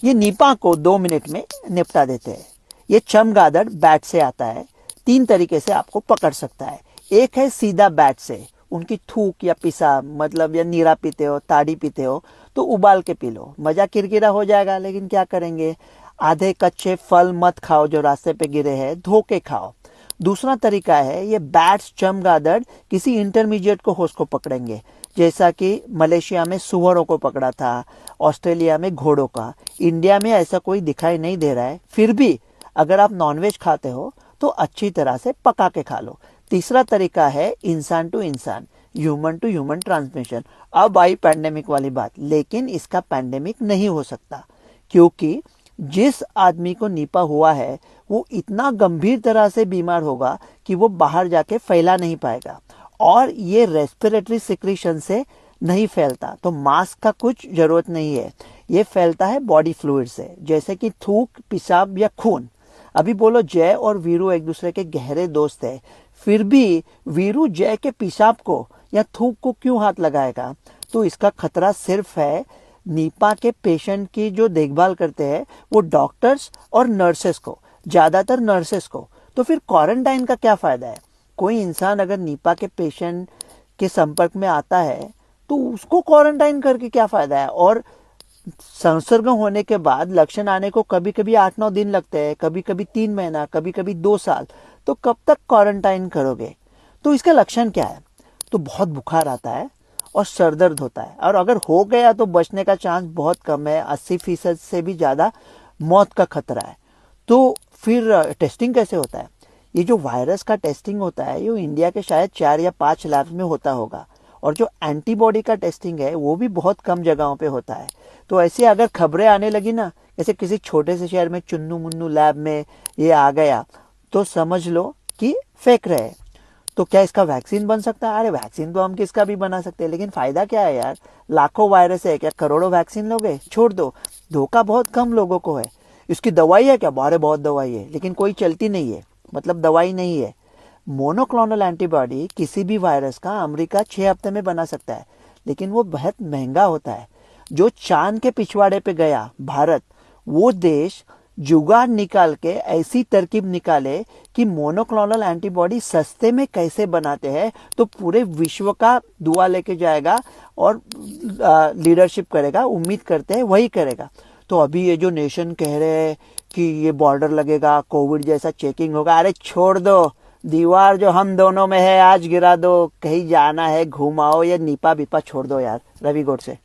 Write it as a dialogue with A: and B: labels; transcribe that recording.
A: ये नीपा को 2 मिनट में निपटा देते हैं। ये चमगादड़ बैट से आता है, 3 तरीके से आपको पकड़ सकता है। एक है सीधा बैट से, उनकी थूक या पिसाब मतलब या नीरा पीते हो, ताड़ी पीते हो तो उबाल के पी लो, मजा किरकिरा हो जाएगा, लेकिन क्या करेंगे। आधे कच्चे फल मत खाओ जो रास्ते पे गिरे हैं, धो के खाओ। दूसरा तरीका है, ये बैट्स चमगादड़ किसी इंटरमीडिएट को होस्ट को पकड़ेंगे, जैसा कि मलेशिया में सुअरों को पकड़ा था, ऑस्ट्रेलिया में घोड़ों का। इंडिया में ऐसा कोई दिखाई नहीं दे रहा है, फिर भी अगर आप नॉनवेज खाते हो तो अच्छी तरह से पका के खा लो। तीसरा तरीका है इंसान टू इंसान, ह्यूमन टू ह्यूमन ट्रांसमिशन। अब आई पैंडेमिक वाली बात, लेकिन इसका पैंडेमिक नहीं हो सकता, क्योंकि जिस आदमी को निपा हुआ है वो इतना गंभीर तरह से बीमार होगा कि वो बाहर जाके फैला नहीं पाएगा, और ये रेस्पिरेटरी सिक्रीशन से नहीं फैलता, तो मास्क का कुछ जरूरत नहीं है। ये फैलता है बॉडी फ्लूइड से, जैसे कि थूक, पेशाब या खून। अभी बोलो जय और वीरू एक दूसरे के गहरे दोस्त है, फिर भी वीरू जय के पेशाब को या थूक को क्यों हाथ लगाएगा। तो इसका खतरा सिर्फ है नीपा के पेशेंट की जो देखभाल करते हैं वो डॉक्टर्स और नर्सेस को, ज्यादातर नर्सेस को। तो फिर क्वारंटाइन का क्या फायदा है। कोई इंसान अगर नीपा के पेशेंट के संपर्क में आता है तो उसको क्वारंटाइन करके क्या फायदा है। और संसर्ग होने के बाद लक्षण आने को कभी कभी 8-9 दिन लगते हैं, कभी कभी 3 महीना, कभी कभी 2 साल। तो कब तक क्वारंटाइन करोगे। तो इसका लक्षण क्या है, तो बहुत बुखार आता है और सर दर्द होता है, और अगर हो गया तो बचने का चांस बहुत कम है, 80% से भी ज्यादा मौत का खतरा है। तो फिर टेस्टिंग कैसे होता है। ये जो वायरस का टेस्टिंग होता है ये इंडिया के शायद 4 या 5 लैब में होता होगा, और जो एंटीबॉडी का टेस्टिंग है वो भी बहुत कम जगहों पे होता है। तो ऐसे अगर खबरें आने लगी ना, जैसे किसी छोटे से शहर में चुन्नू मुन्नू लैब में ये आ गया, तो समझ लो कि फेक रहे। तो क्या इसका वैक्सीन बन सकता है। अरे वैक्सीन तो हम किसका भी बना सकते हैं, लेकिन फायदा क्या है यार। लाखों वायरस है, क्या करोड़ों वैक्सीन लोगे। छोड़ दो, धोखा बहुत कम लोगों को है। इसकी दवाई है क्या, बारे बहुत दवाई है, लेकिन कोई चलती नहीं है, मतलब दवाई नहीं है। मोनोक्लोनल एंटीबॉडी किसी भी वायरस का अमेरिका 6 हफ्ते में बना सकता है, लेकिन वो बहुत महंगा होता है। जो चांद के पिछवाड़े पे गया भारत, वो देश जुगाड़ निकाल के ऐसी तरकीब निकाले कि मोनोक्लोनल एंटीबॉडी सस्ते में कैसे बनाते हैं, तो पूरे विश्व का दुआ लेके जाएगा और लीडरशिप करेगा। उम्मीद करते हैं वही करेगा। तो अभी ये जो नेशन कह रहे हैं कि ये बॉर्डर लगेगा, कोविड जैसा चेकिंग होगा, अरे छोड़ दो। दीवार जो हम दोनों में है आज गिरा दो, कहीं जाना है घुमाओ, या नीपा बीपा छोड़ दो यार। रवि गोड से।